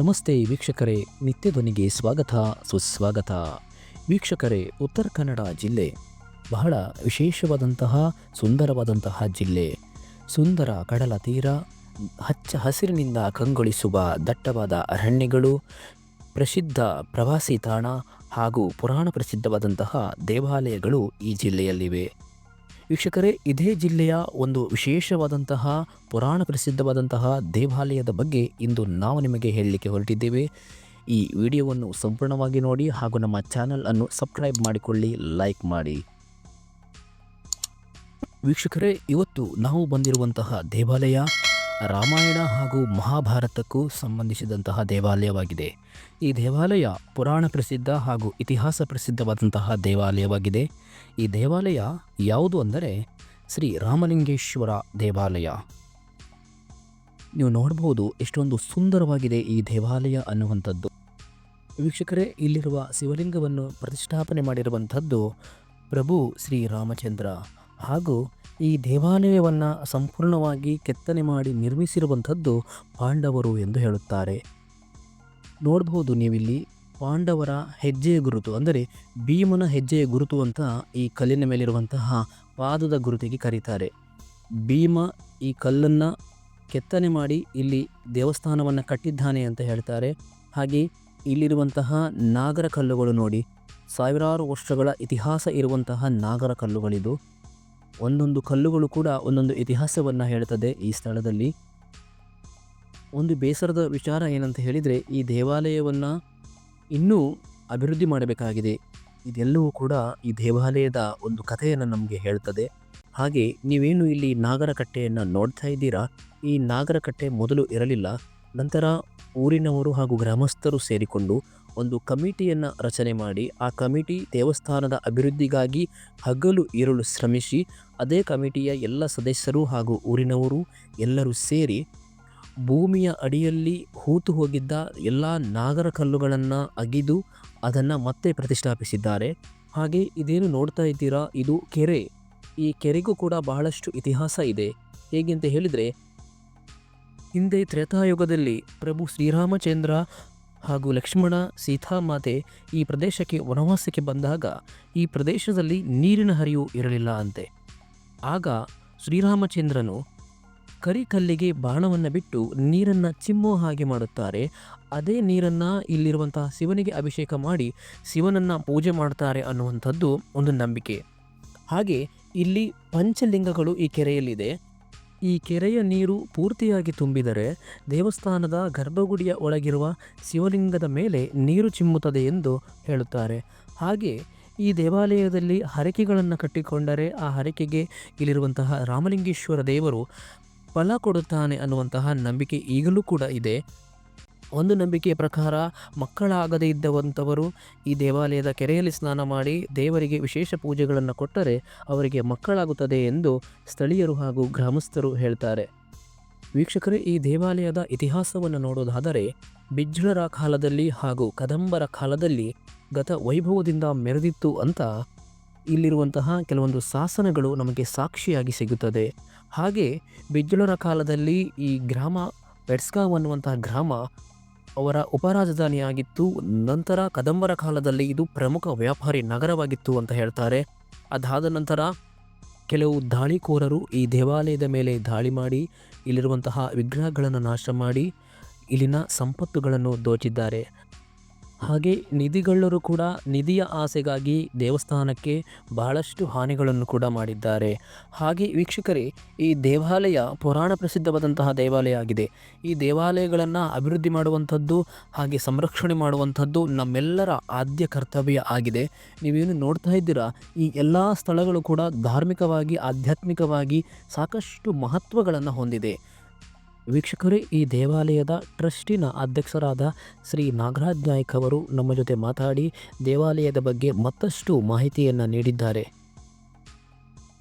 ನಮಸ್ತೆ ವೀಕ್ಷಕರೇ, ನಿತ್ಯ ಧ್ವನಿಗೆ ಸ್ವಾಗತ ಸುಸ್ವಾಗತ. ವೀಕ್ಷಕರೇ, ಉತ್ತರ ಕನ್ನಡ ಜಿಲ್ಲೆ ಬಹಳ ವಿಶೇಷವಾದಂತಹ ಸುಂದರವಾದಂತಹ ಜಿಲ್ಲೆ. ಸುಂದರ ಕಡಲ ತೀರ, ಹಚ್ಚ ಹಸಿರಿನಿಂದ ಕಂಗೊಳಿಸುವ ದಟ್ಟವಾದ ಅರಣ್ಯಗಳು, ಪ್ರಸಿದ್ಧ ಪ್ರವಾಸಿ ತಾಣ ಹಾಗೂ ಪುರಾಣ ಪ್ರಸಿದ್ಧವಾದಂತಹ ದೇವಾಲಯಗಳು ಈ ಜಿಲ್ಲೆಯಲ್ಲಿವೆ. ವೀಕ್ಷಕರೇ, ಇದೇ ಜಿಲ್ಲೆಯ ಒಂದು ವಿಶೇಷವಾದಂತಹ ಪುರಾಣ ಪ್ರಸಿದ್ಧವಾದಂತಹ ದೇವಾಲಯದ ಬಗ್ಗೆ ಇಂದು ನಾವು ನಿಮಗೆ ಹೇಳಲಿಕ್ಕೆ ಹೊರಟಿದ್ದೇವೆ. ಈ ವಿಡಿಯೋವನ್ನು ಸಂಪೂರ್ಣವಾಗಿ ನೋಡಿ ಹಾಗೂ ನಮ್ಮ ಚಾನಲ್ ಅನ್ನು ಸಬ್ಸ್ಕ್ರೈಬ್ ಮಾಡಿಕೊಳ್ಳಿ, ಲೈಕ್ ಮಾಡಿ. ವೀಕ್ಷಕರೇ, ಇವತ್ತು ನಾವು ಬಂದಿರುವಂತಹ ದೇವಾಲಯ ರಾಮಾಯಣ ಹಾಗೂ ಮಹಾಭಾರತಕ್ಕೂ ಸಂಬಂಧಿಸಿದಂತಹ ದೇವಾಲಯವಾಗಿದೆ. ಈ ದೇವಾಲಯ ಪುರಾಣ ಪ್ರಸಿದ್ಧ ಹಾಗೂ ಇತಿಹಾಸ ಪ್ರಸಿದ್ಧವಾದಂತಹ ದೇವಾಲಯವಾಗಿದೆ. ಈ ದೇವಾಲಯ ಯಾವುದು ಅಂದರೆ ಶ್ರೀ ರಾಮಲಿಂಗೇಶ್ವರ ದೇವಾಲಯ. ನೀವು ನೋಡಬಹುದು ಎಷ್ಟೊಂದು ಸುಂದರವಾಗಿದೆ ಈ ದೇವಾಲಯ ಅನ್ನುವಂಥದ್ದು. ವೀಕ್ಷಕರೇ, ಇಲ್ಲಿರುವ ಶಿವಲಿಂಗವನ್ನು ಪ್ರತಿಷ್ಠಾಪನೆ ಮಾಡಿರುವಂಥದ್ದು ಪ್ರಭು ಶ್ರೀರಾಮಚಂದ್ರ ಹಾಗೂ ಈ ದೇವಾಲಯವನ್ನು ಸಂಪೂರ್ಣವಾಗಿ ಕೆತ್ತನೆ ಮಾಡಿ ನಿರ್ಮಿಸಿರುವಂಥದ್ದು ಪಾಂಡವರು ಎಂದು ಹೇಳುತ್ತಾರೆ. ನೋಡಬಹುದು ನೀವಿಲ್ಲಿ ಪಾಂಡವರ ಹೆಜ್ಜೆಯ ಗುರುತು, ಅಂದರೆ ಭೀಮನ ಹೆಜ್ಜೆಯ ಗುರುತು ಅಂತ ಈ ಕಲ್ಲಿನ ಮೇಲಿರುವಂತಹ ಪಾದದ ಗುರುತಿಗೆ ಕರೀತಾರೆ. ಭೀಮ ಈ ಕಲ್ಲನ್ನು ಕೆತ್ತನೆ ಮಾಡಿ ಇಲ್ಲಿ ದೇವಸ್ಥಾನವನ್ನು ಕಟ್ಟಿದ್ದಾನೆ ಅಂತ ಹೇಳ್ತಾರೆ. ಹಾಗೆ ಇಲ್ಲಿರುವಂತಹ ನಾಗರ ಕಲ್ಲುಗಳು ನೋಡಿ, ಸಾವಿರಾರು ವರ್ಷಗಳ ಇತಿಹಾಸ ಇರುವಂತಹ ನಾಗರ ಕಲ್ಲುಗಳಿದು. ಒಂದೊಂದು ಕಲ್ಲುಗಳು ಕೂಡ ಒಂದೊಂದು ಇತಿಹಾಸವನ್ನು ಹೇಳ್ತದೆ. ಈ ಸ್ಥಳದಲ್ಲಿ ಒಂದು ಬೇಸರದ ವಿಚಾರ ಏನಂತ ಹೇಳಿದರೆ, ಈ ದೇವಾಲಯವನ್ನು ಇನ್ನೂ ಅಭಿವೃದ್ಧಿ ಮಾಡಬೇಕಾಗಿದೆ. ಇದೆಲ್ಲವೂ ಕೂಡ ಈ ದೇವಾಲಯದ ಒಂದು ಕಥೆಯನ್ನು ನಮಗೆ ಹೇಳ್ತದೆ. ಹಾಗೆ ನೀವೇನು ಇಲ್ಲಿ ನಾಗರಕಟ್ಟೆಯನ್ನು ನೋಡ್ತಾ ಇದ್ದೀರಾ, ಈ ನಾಗರಕಟ್ಟೆ ಮೊದಲು ಇರಲಿಲ್ಲ. ನಂತರ ಊರಿನವರು ಹಾಗೂ ಗ್ರಾಮಸ್ಥರು ಸೇರಿಕೊಂಡು ಒಂದು ಕಮಿಟಿಯನ್ನು ರಚನೆ ಮಾಡಿ, ಆ ಕಮಿಟಿ ದೇವಸ್ಥಾನದ ಅಭಿವೃದ್ಧಿಗಾಗಿ ಹಗಲು ಇರುಳು ಶ್ರಮಿಸಿ, ಅದೇ ಕಮಿಟಿಯ ಎಲ್ಲ ಸದಸ್ಯರು ಹಾಗೂ ಊರಿನವರು ಎಲ್ಲರೂ ಸೇರಿ ಭೂಮಿಯ ಅಡಿಯಲ್ಲಿ ಹೂತು ಹೋಗಿದ್ದ ಎಲ್ಲ ನಾಗರ ಕಲ್ಲುಗಳನ್ನು ಅಗಿದು ಅದನ್ನು ಮತ್ತೆ ಪ್ರತಿಷ್ಠಾಪಿಸಿದ್ದಾರೆ. ಹಾಗೆ ಇದೇನು ನೋಡ್ತಾ ಇದ್ದೀರಾ, ಇದು ಕೆರೆ. ಈ ಕೆರೆಗೂ ಕೂಡ ಬಹಳಷ್ಟು ಇತಿಹಾಸ ಇದೆ. ಹೇಗೆ ಅಂತ ಹೇಳಿದರೆ, ಹಿಂದೆ ತ್ರೇತಾಯುಗದಲ್ಲಿ ಪ್ರಭು ಶ್ರೀರಾಮಚಂದ್ರ ಹಾಗೂ ಲಕ್ಷ್ಮಣ ಸೀತಾಮಾತೆ ಈ ಪ್ರದೇಶಕ್ಕೆ ವನವಾಸಕ್ಕೆ ಬಂದಾಗ ಈ ಪ್ರದೇಶದಲ್ಲಿ ನೀರಿನ ಹರಿವು ಇರಲಿಲ್ಲ ಅಂತೆ. ಆಗ ಶ್ರೀರಾಮಚಂದ್ರನು ಕರಿಕಲ್ಲಿಗೆ ಬಾಣವನ್ನು ಬಿಟ್ಟು ನೀರನ್ನು ಚಿಮ್ಮೋ ಹಾಗೆ ಮಾಡುತ್ತಾರೆ. ಅದೇ ನೀರನ್ನು ಇಲ್ಲಿರುವಂತಹ ಶಿವನಿಗೆ ಅಭಿಷೇಕ ಮಾಡಿ ಶಿವನನ್ನು ಪೂಜೆ ಮಾಡ್ತಾರೆ ಅನ್ನುವಂಥದ್ದು ಒಂದು ನಂಬಿಕೆ. ಹಾಗೆ ಇಲ್ಲಿ ಪಂಚಲಿಂಗಗಳು ಈ ಕೆರೆಯಲ್ಲಿದೆ. ಈ ಕೆರೆಯ ನೀರು ಪೂರ್ತಿಯಾಗಿ ತುಂಬಿದರೆ ದೇವಸ್ಥಾನದ ಗರ್ಭಗುಡಿಯ ಒಳಗಿರುವ ಶಿವಲಿಂಗದ ಮೇಲೆ ನೀರು ಚಿಮ್ಮುತ್ತದೆ ಎಂದು ಹೇಳುತ್ತಾರೆ. ಹಾಗೆ ಈ ದೇವಾಲಯದಲ್ಲಿ ಹರಕೆಗಳನ್ನು ಕಟ್ಟಿಕೊಂಡರೆ ಆ ಹರಕೆಗೆ ಇಲ್ಲಿರುವಂತಹ ರಾಮಲಿಂಗೇಶ್ವರ ದೇವರು ಫಲ ಕೊಡುತ್ತಾನೆ ಅನ್ನುವಂತಹ ನಂಬಿಕೆ ಈಗಲೂ ಕೂಡ ಇದೆ. ಒಂದು ನಂಬಿಕೆಯ ಪ್ರಕಾರ ಮಕ್ಕಳಾಗದೇ ಇದ್ದವಂಥವರು ಈ ದೇವಾಲಯದ ಕೆರೆಯಲ್ಲಿ ಸ್ನಾನ ಮಾಡಿ ದೇವರಿಗೆ ವಿಶೇಷ ಪೂಜೆಗಳನ್ನು ಕೊಟ್ಟರೆ ಅವರಿಗೆ ಮಕ್ಕಳಾಗುತ್ತದೆ ಎಂದು ಸ್ಥಳೀಯರು ಹಾಗೂ ಗ್ರಾಮಸ್ಥರು ಹೇಳ್ತಾರೆ. ವೀಕ್ಷಕರೇ, ಈ ದೇವಾಲಯದ ಇತಿಹಾಸವನ್ನು ನೋಡೋದಾದರೆ ಬಿಜ್ಜಳರ ಕಾಲದಲ್ಲಿ ಹಾಗೂ ಕದಂಬರ ಕಾಲದಲ್ಲಿ ಗತ ವೈಭವದಿಂದ ಮೆರೆದಿತ್ತು ಅಂತ ಇಲ್ಲಿರುವಂತಹ ಕೆಲವೊಂದು ಶಾಸನಗಳು ನಮಗೆ ಸಾಕ್ಷಿಯಾಗಿ ಸಿಗುತ್ತದೆ. ಹಾಗೆ ಬಿಜ್ಜಳರ ಕಾಲದಲ್ಲಿ ಈ ಗ್ರಾಮ ಪೆಟ್ಸ್ಗಾಂವ್ ಅನ್ನುವಂತಹ ಗ್ರಾಮ ಅವರ ಉಪರಾಜಧಾನಿಯಾಗಿತ್ತು. ನಂತರ ಕದಂಬರ ಕಾಲದಲ್ಲಿ ಇದು ಪ್ರಮುಖ ವ್ಯಾಪಾರಿ ನಗರವಾಗಿತ್ತು ಅಂತ ಹೇಳ್ತಾರೆ. ಅದಾದ ನಂತರ ಕೆಲವು ದಾಳಿಕೋರರು ಈ ದೇವಾಲಯದ ಮೇಲೆ ದಾಳಿ ಮಾಡಿ ಇಲ್ಲಿರುವಂತಹ ವಿಗ್ರಹಗಳನ್ನು ನಾಶ ಮಾಡಿ ಇಲ್ಲಿನ ಸಂಪತ್ತುಗಳನ್ನು ದೋಚಿದ್ದಾರೆ. ಹಾಗೆ ನಿಧಿಗಳ್ಳರು ಕೂಡ ನಿಧಿಯ ಆಸೆಗಾಗಿ ದೇವಸ್ಥಾನಕ್ಕೆ ಬಹಳಷ್ಟು ಹಾನಿಗಳನ್ನು ಕೂಡ ಮಾಡಿದ್ದಾರೆ. ಹಾಗೆ ವೀಕ್ಷಕರೇ, ಈ ದೇವಾಲಯ ಪುರಾಣ ಪ್ರಸಿದ್ಧವಾದಂತಹ ದೇವಾಲಯ ಆಗಿದೆ. ಈ ದೇವಾಲಯಗಳನ್ನು ಅಭಿವೃದ್ಧಿ ಮಾಡುವಂಥದ್ದು ಹಾಗೆ ಸಂರಕ್ಷಣೆ ಮಾಡುವಂಥದ್ದು ನಮ್ಮೆಲ್ಲರ ಆದ್ಯ ಕರ್ತವ್ಯ ಆಗಿದೆ. ನೀವೇನು ನೋಡ್ತಾ ಇದ್ದೀರಾ, ಈ ಎಲ್ಲ ಸ್ಥಳಗಳು ಕೂಡ ಧಾರ್ಮಿಕವಾಗಿ ಆಧ್ಯಾತ್ಮಿಕವಾಗಿ ಸಾಕಷ್ಟು ಮಹತ್ವಗಳನ್ನು ಹೊಂದಿದೆ. ವೀಕ್ಷಕರೇ, ಈ ದೇವಾಲಯದ ಟ್ರಸ್ಟಿನ ಅಧ್ಯಕ್ಷರಾದ ಶ್ರೀ ನಾಗರಾಜ್ ನಾಯ್ಕ್ ಅವರು ನಮ್ಮ ಜೊತೆ ಮಾತಾಡಿ ದೇವಾಲಯದ ಬಗ್ಗೆ ಮತ್ತಷ್ಟು ಮಾಹಿತಿಯನ್ನು ನೀಡಿದ್ದಾರೆ.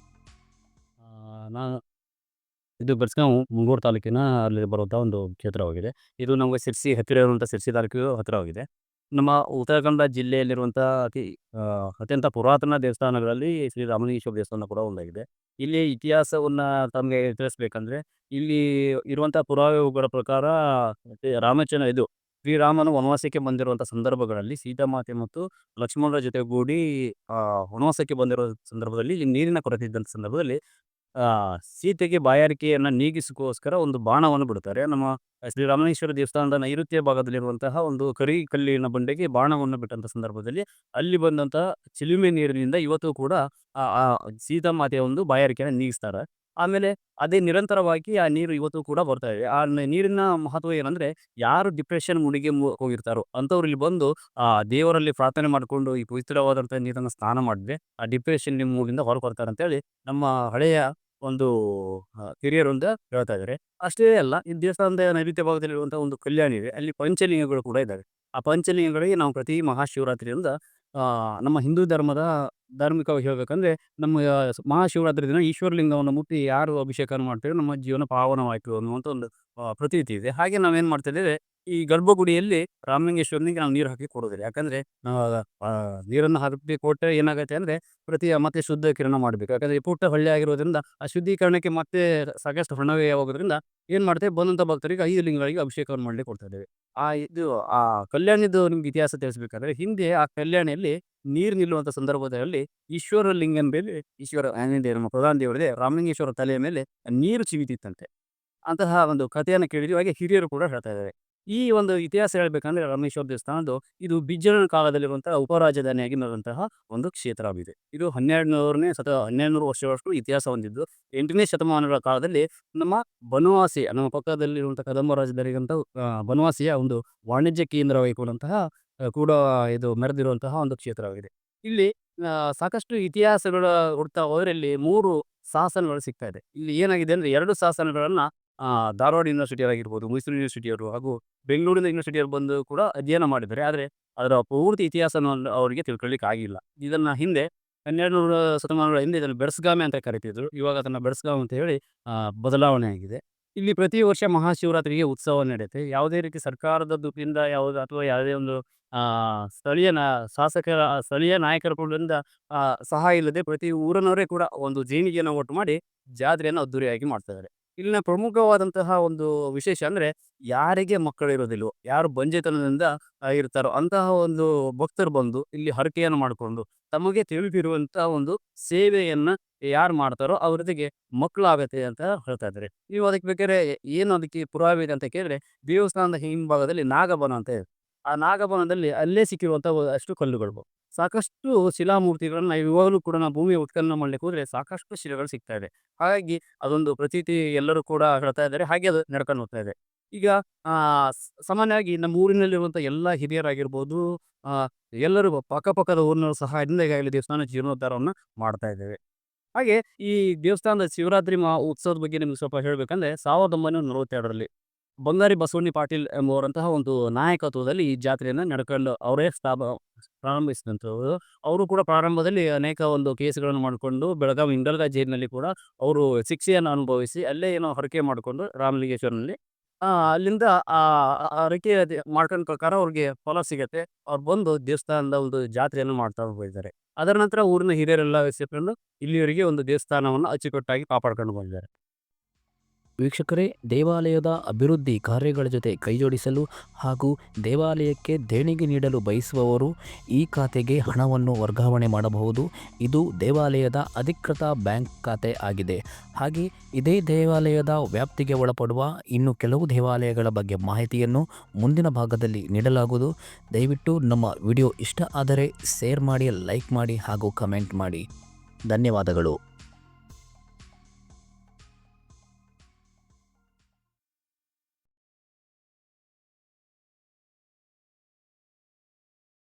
ನಾನು ಇದು ಬೆಳಗಾವಿ ಮುಂಡಗೋಡ ತಾಲೂಕಿನ ಅಲ್ಲಿ ಬರುವಂಥ ಒಂದು ಕ್ಷೇತ್ರವಾಗಿದೆ. ಇದು ನಮಗೆ ಶಿರ್ಸಿ ಹತ್ತಿರ ಇರುವಂಥ ಶಿರ್ಸಿ ತಾಲೂಕಿಗೂ ಹತ್ತಿರವಾಗಿದೆ. ನಮ್ಮ ಉತ್ತರ ಕನ್ನಡ ಜಿಲ್ಲೆಯಲ್ಲಿರುವಂಥ ಅತ್ಯಂತ ಪುರಾತನ ದೇವಸ್ಥಾನಗಳಲ್ಲಿ ಶ್ರೀ ರಾಮಲಿಂಗೇಶ್ವರ ದೇವಸ್ಥಾನ ಕೂಡ ಒಂದಾಗಿದೆ. ಇಲ್ಲಿ ಇತಿಹಾಸವನ್ನು ತಮಗೆ ತಿಳಿಸ್ಬೇಕಂದ್ರೆ, ಇಲ್ಲಿ ಇರುವಂಥ ಪುರಾವೆಗಳ ಪ್ರಕಾರ ರಾಮಚಂದ್ರ ಇದು ಶ್ರೀರಾಮನು ವನವಾಸಕ್ಕೆ ಬಂದಿರುವಂಥ ಸಂದರ್ಭಗಳಲ್ಲಿ ಸೀತಾಮಾತೆ ಮತ್ತು ಲಕ್ಷ್ಮಣರ ಜೊತೆಗೂಡಿ ವನವಾಸಕ್ಕೆ ಬಂದಿರೋ ಸಂದರ್ಭದಲ್ಲಿ ಇಲ್ಲಿ ನೀರಿನ ಕೊರತೆ ಇದ್ದಂಥ ಸಂದರ್ಭದಲ್ಲಿ ಆ ಸೀತೆಗೆ ಬಾಯಾರಿಕೆಯನ್ನ ನೀಗಿಸಕೋಸ್ಕರ ಒಂದು ಬಾಣವನ್ನು ಬಿಡುತ್ತಾರೆ. ನಮ್ಮ ಶ್ರೀರಾಮನೇಶ್ವರ ದೇವಸ್ಥಾನದ ನೈಋತ್ಯ ಭಾಗದಲ್ಲಿರುವಂತಹ ಒಂದು ಕಲ್ಲಿನ ಬಂಡೆಗೆ ಬಾಣವನ್ನು ಬಿಟ್ಟಂತ ಸಂದರ್ಭದಲ್ಲಿ ಅಲ್ಲಿ ಬಂದಂತಹ ಚಿಲುಮೆ ನೀರಿನಿಂದ ಇವತ್ತು ಕೂಡ ಆ ಆ ಸೀತಾಮಾತೆಯ ಒಂದು ಬಾಯಾರಿಕೆಯನ್ನು ನೀಗಿಸ್ತಾರೆ. ಆಮೇಲೆ ಅದೇ ನಿರಂತರವಾಗಿ ಆ ನೀರು ಇವತ್ತು ಕೂಡ ಬರ್ತಾ ಇದೆ. ಆ ನೀರಿನ ಮಹತ್ವ ಏನಂದ್ರೆ, ಯಾರು ಡಿಪ್ರೆಷನ್ ಮುಳುಗಿ ಹೋಗಿರ್ತಾರೋ ಅಂಥವ್ರು ಇಲ್ಲಿ ಬಂದು ದೇವರಲ್ಲಿ ಪ್ರಾರ್ಥನೆ ಮಾಡಿಕೊಂಡು ಈ ಪವಿತ್ರವಾದಂತಹ ನೀರನ್ನು ಸ್ನಾನ ಮಾಡಿದ್ರೆ ಆ ಡಿಪ್ರೆಷನ್ ಮೂಗಿಂದ ಹೊರ ಬರ್ತಾರೆ ಅಂತೇಳಿ ನಮ್ಮ ಹಳೆಯ ಒಂದು ಹಿರಿಯರಿಂದ ಹೇಳ್ತಾ ಇದ್ದಾರೆ. ಅಷ್ಟೇ ಅಲ್ಲ, ಈ ದೇವಸ್ಥಾನದ ನೈಋತ್ಯ ಭಾಗದಲ್ಲಿರುವಂತಹ ಒಂದು ಕಲ್ಯಾಣಿ ಇದೆ. ಅಲ್ಲಿ ಪಂಚಲಿಂಗಗಳು ಕೂಡ ಇದ್ದಾವೆ. ಆ ಪಂಚಲಿಂಗಗಳಿಗೆ ನಾವು ಪ್ರತಿ ಮಹಾಶಿವರಾತ್ರಿಯಿಂದ ನಮ್ಮ ಹಿಂದೂ ಧರ್ಮದ ಧಾರ್ಮಿಕವಾಗಿ ಹೇಳ್ಬೇಕಂದ್ರೆ, ನಮ್ಮ ಮಹಾಶಿವರಾತ್ರಿ ದಿನ ಈಶ್ವರಲಿಂಗವನ್ನು ಮುಟ್ಟಿ ಯಾರು ಅಭಿಷೇಕ ಮಾಡ್ತೇವೆ ನಮ್ಮ ಜೀವನ ಪಾವನವಾಯಿತು ಅನ್ನುವಂಥ ಒಂದು ಪ್ರತೀತಿ ಇದೆ. ಹಾಗೆ ನಾವೇನ್ ಮಾಡ್ತಾ ಇದ್ದೇವೆ, ಈ ಗರ್ಭಗುಡಿಯಲ್ಲಿ ರಾಮಲಿಂಗೇಶ್ವರನಿಗೆ ನಾವು ನೀರು ಹಾಕಿ ಕೊಡೋದಿಲ್ಲ. ಯಾಕಂದ್ರೆ ನಾವು ನೀರನ್ನು ಹಾಕಿ ಕೊಟ್ಟರೆ ಏನಾಗುತ್ತೆ ಅಂದ್ರೆ ಪ್ರತಿ ಮತ್ತೆ ಶುದ್ಧೀಕರಣ ಮಾಡಬೇಕು. ಯಾಕಂದ್ರೆ ಈ ಪುಟ್ಟ ಹಳ್ಳಿ ಆಗಿರೋದ್ರಿಂದ ಆ ಶುದ್ಧೀಕರಣಕ್ಕೆ ಮತ್ತೆ ಸಾಕಷ್ಟು ಹಣವೇ ಹೋಗೋದ್ರಿಂದ ಏನ್ ಮಾಡ್ತೇವೆ, ಬಂದಂತ ಭಕ್ತರಿಗೆ 5 ಲಿಂಗಗಳಿಗೆ ಅಭಿಷೇಕವನ್ನು ಮಾಡ್ಲಿಕ್ಕೆ ಕೊಡ್ತಾ ಇದ್ದೇವೆ. ಇದು ಆ ಕಲ್ಯಾಣಿದು ನಿಮ್ಗೆ ಇತಿಹಾಸ ತಿಳಿಸ್ಬೇಕಾದ್ರೆ, ಹಿಂದೆ ಆ ಕಲ್ಯಾಣಿಯಲ್ಲಿ ನೀರು ನಿಲ್ಲುವಂತ ಸಂದರ್ಭದಲ್ಲಿ ಈಶ್ವರ ಲಿಂಗನ ಮೇಲೆ ಏನಿದೆ ನಮ್ಮ ಪ್ರಧಾನ ದೇವರಿದೆ ರಾಮಲಿಂಗೇಶ್ವರ ತಲೆಯ ಮೇಲೆ ನೀರು ಚಿವಿತಿತ್ತಂತೆ. ಅಂತಹ ಒಂದು ಕಥೆಯನ್ನು ಕೇಳಿದ್ವಿ. ಹಾಗೆ ಹಿರಿಯರು ಕೂಡ ಹೇಳ್ತಾ ಇದ್ದಾರೆ. ಈ ಒಂದು ಇತಿಹಾಸ ಹೇಳ್ಬೇಕಂದ್ರೆ ರಾಮೇಶ್ವರ ದೇವಸ್ಥಾನದ್ದು ಇದು ಬಿಜ್ಜಳನ ಕಾಲದಲ್ಲಿರುವಂತಹ ಉಪರಾಜಧಾನಿಯಾಗಿ ನಡೆದಂತಹ ಒಂದು ಕ್ಷೇತ್ರವಾಗಿದೆ. ಇದು 1200 ವರ್ಷಗಳಷ್ಟು ಇತಿಹಾಸ ಹೊಂದಿದ್ದು 8ನೇ ಶತಮಾನಗಳ ಕಾಲದಲ್ಲಿ ನಮ್ಮ ಬನವಾಸಿ, ನಮ್ಮ ಪಕ್ಕದಲ್ಲಿರುವಂತಹ ಕದಂಬ ರಾಜಧಾನಿಗಂತ ಬನವಾಸಿಯ ಒಂದು ವಾಣಿಜ್ಯ ಕೇಂದ್ರವಾಗಿ ಕೂಡ ಇದು ಮೆರೆದಿರುವಂತಹ ಒಂದು ಕ್ಷೇತ್ರವಾಗಿದೆ. ಇಲ್ಲಿ ಸಾಕಷ್ಟು ಇತಿಹಾಸಗಳ ಹುಡ್ತಾ ಹೋದ್ರೆ ಇಲ್ಲಿ 3 ಶಾಸನಗಳು ಸಿಗ್ತಾ ಇದೆ. ಇಲ್ಲಿ ಏನಾಗಿದೆ ಅಂದ್ರೆ 2 ಶಾಸನಗಳನ್ನ ಧಾರವಾಡ ಯೂನಿವರ್ಸಿಟಿಯವರಾಗಿರ್ಬೋದು, ಮೈಸೂರು ಯೂನಿವರ್ಸಿಟಿಯವರು ಹಾಗೂ ಬೆಂಗಳೂರಿನ ಯೂನಿವರ್ಸಿಟಿಯವರು ಬಂದು ಕೂಡ ಅಧ್ಯಯನ ಮಾಡಿದ್ದಾರೆ. ಆದರೆ ಅದರ ಪೂರ್ತಿ ಇತಿಹಾಸವನ್ನು ಅವರಿಗೆ ತಿಳ್ಕೊಳ್ಳಿಕ್ಕೆ ಆಗಿಲ್ಲ. ಇದನ್ನ ಹಿಂದೆ 1200 ಶತಮಾನಗಳ ಹಿಂದೆ ಇದನ್ನು ಬೆಡಸ್ಗಾಮೆ ಅಂತ ಕರೀತಿದ್ರು. ಇವಾಗ ಅದನ್ನ ಬೆಡಸ್ಗಾಂ ಅಂತ ಹೇಳಿ ಬದಲಾವಣೆ ಆಗಿದೆ. ಇಲ್ಲಿ ಪ್ರತಿ ವರ್ಷ ಮಹಾಶಿವರಾತ್ರಿಗೆ ಉತ್ಸವ ನಡೆಯುತ್ತೆ. ಯಾವುದೇ ರೀತಿ ಸರ್ಕಾರದ ದುಡ್ಡಿಂದ ಯಾವುದು ಅಥವಾ ಯಾವುದೇ ಒಂದು ಸ್ಥಳೀಯ ನಾಯಕರ ಕಡೆಯಿಂದ ಸಹಾಯ ಇಲ್ಲದೆ ಪ್ರತಿ ಊರಿನವರೇ ಕೂಡ ಒಂದು ದೇಣಿಗೆಯನ್ನು ಒಟ್ಟು ಮಾಡಿ ಜಾತ್ರೆಯನ್ನು ಅದ್ದೂರಿಯಾಗಿ ಮಾಡ್ತಾ ಇದ್ದಾರೆ. ಇಲ್ಲಿನ ಪ್ರಮುಖವಾದಂತಹ ಒಂದು ವಿಶೇಷ ಅಂದ್ರೆ, ಯಾರಿಗೆ ಮಕ್ಕಳಿರೋದಿಲ್ವೋ, ಯಾರು ಬಂಜೆತನದಿಂದ ಇರ್ತಾರೋ ಅಂತಹ ಒಂದು ಭಕ್ತರು ಬಂದು ಇಲ್ಲಿ ಹರಕೆಯನ್ನು ಮಾಡಿಕೊಂಡು ತಮಗೆ ತಿಳಿದಿರುವಂತಹ ಒಂದು ಸೇವೆಯನ್ನ ಯಾರು ಮಾಡ್ತಾರೋ ಅವ್ರದಿಗೆ ಮಕ್ಕಳಾಗತ್ತೆ ಅಂತ ಹೇಳ್ತಾ ಇದ್ದಾರೆ. ನೀವು ಅದಕ್ಕೆ ಬೇಕಾದ್ರೆ ಏನು ಅದಕ್ಕೆ ಪುರಾವೆ ಇದೆ ಅಂತ ಕೇಳಿದ್ರೆ, ದೇವಸ್ಥಾನದ ಹಿಂಭಾಗದಲ್ಲಿ ನಾಗಬನ ಅಂತ ಇದೆ. ಆ ನಾಗಬನದಲ್ಲಿ ಅಲ್ಲೇ ಸಿಕ್ಕಿರುವಂತಹ ಅಷ್ಟು ಕಲ್ಲುಗಳು, ಸಾಕಷ್ಟು ಶಿಲಾಮೂರ್ತಿಗಳನ್ನ ಇವಾಗಲೂ ಕೂಡ ನಾವು ಭೂಮಿಯ ಉತ್ಖನನ ಮಾಡ್ಲಿಕ್ಕೆ ಹೋದ್ರೆ ಸಾಕಷ್ಟು ಶಿಲೆಗಳು ಸಿಗ್ತಾ ಇದೆ. ಹಾಗಾಗಿ ಅದೊಂದು ಪ್ರತೀತಿ ಎಲ್ಲರೂ ಕೂಡ ಹೇಳ್ತಾ ಇದ್ದಾರೆ. ಹಾಗೆ ಅದು ನಡ್ಕೊಂಡು ಹೋಗ್ತಾ ಇದೆ. ಈಗ ಸಾಮಾನ್ಯವಾಗಿ ನಮ್ಮ ಊರಿನಲ್ಲಿರುವಂಥ ಎಲ್ಲ ಹಿರಿಯರಾಗಿರ್ಬೋದು, ಆ ಎಲ್ಲರೂ ಪಕ್ಕಪಕ್ಕದ ಊರಿನವ್ರ ಸಹಾಯದಿಂದ ಈಗಾಗಲೇ ದೇವಸ್ಥಾನ ಜೀರ್ಣೋದ್ಧಾರವನ್ನ ಮಾಡ್ತಾ ಇದ್ದೇವೆ. ಹಾಗೆ ಈ ದೇವಸ್ಥಾನದ ಶಿವರಾತ್ರಿ ಉತ್ಸವದ ಬಗ್ಗೆ ನಿಮ್ಗೆ ಸ್ವಲ್ಪ ಹೇಳ್ಬೇಕಂದ್ರೆ, 1942ರಲ್ಲಿ ಬಂಗಾರಿ ಬಸವಣ್ಣಿ ಪಾಟೀಲ್ ಎಂಬುವರಂತಹ ಒಂದು ನಾಯಕತ್ವದಲ್ಲಿ ಈ ಜಾತ್ರೆಯನ್ನ ನಡ್ಕೊಂಡು ಅವರೇ ಪ್ರಾರಂಭಿಸಿದಂಥವ್ರು. ಅವರು ಕೂಡ ಪ್ರಾರಂಭದಲ್ಲಿ ಅನೇಕ ಒಂದು ಕೇಸುಗಳನ್ನು ಮಾಡಿಕೊಂಡು ಬೆಳಗಾವಿ ಇಂಡಲ್ಗಾ ಜೈಲಿನಲ್ಲಿ ಕೂಡ ಅವರು ಶಿಕ್ಷೆಯನ್ನು ಅನುಭವಿಸಿ ಅಲ್ಲೇ ಏನೋ ಹರಕೆ ಮಾಡಿಕೊಂಡು ರಾಮಲಿಂಗೇಶ್ವರನಲ್ಲಿ ಅಲ್ಲಿಂದ ಆ ಹರಕೆ ಮಾಡ್ಕೊಂಡ ಪ್ರಕಾರ ಅವ್ರಿಗೆ ಫಲ ಸಿಗತ್ತೆ. ಅವ್ರು ಬಂದು ದೇವಸ್ಥಾನದ ಒಂದು ಜಾತ್ರೆಯನ್ನು ಮಾಡ್ತಾ ಹೋಗಿದ್ದಾರೆ. ಅದರ ನಂತರ ಊರಿನ ಹಿರಿಯರೆಲ್ಲ ಸೇರ್ಕೊಂಡು ಇಲ್ಲಿವರೆಗೆ ಒಂದು ದೇವಸ್ಥಾನವನ್ನು ಅಚ್ಚುಕಟ್ಟಾಗಿ ಕಾಪಾಡ್ಕೊಂಡು ಬಂದಿದ್ದಾರೆ. ವೀಕ್ಷಕರೇ, ದೇವಾಲಯದ ಅಭಿವೃದ್ಧಿ ಕಾರ್ಯಗಳ ಜೊತೆ ಕೈಜೋಡಿಸಲು ಹಾಗೂ ದೇವಾಲಯಕ್ಕೆ ದೇಣಿಗೆ ನೀಡಲು ಬಯಸುವವರು ಈ ಖಾತೆಗೆ ಹಣವನ್ನು ವರ್ಗಾವಣೆ ಮಾಡಬಹುದು. ಇದು ದೇವಾಲಯದ ಅಧಿಕೃತ ಬ್ಯಾಂಕ್ ಖಾತೆ ಆಗಿದೆ. ಹಾಗೆ ಇದೇ ದೇವಾಲಯದ ವ್ಯಾಪ್ತಿಗೆ ಒಳಪಡುವ ಇನ್ನು ಕೆಲವು ದೇವಾಲಯಗಳ ಬಗ್ಗೆ ಮಾಹಿತಿಯನ್ನು ಮುಂದಿನ ಭಾಗದಲ್ಲಿ ನೀಡಲಾಗುವುದು. ದಯವಿಟ್ಟು ನಮ್ಮ ವಿಡಿಯೋ ಇಷ್ಟ ಆದರೆ ಶೇರ್ ಮಾಡಿ, ಲೈಕ್ ಮಾಡಿ ಹಾಗೂ ಕಮೆಂಟ್ ಮಾಡಿ. ಧನ್ಯವಾದಗಳು.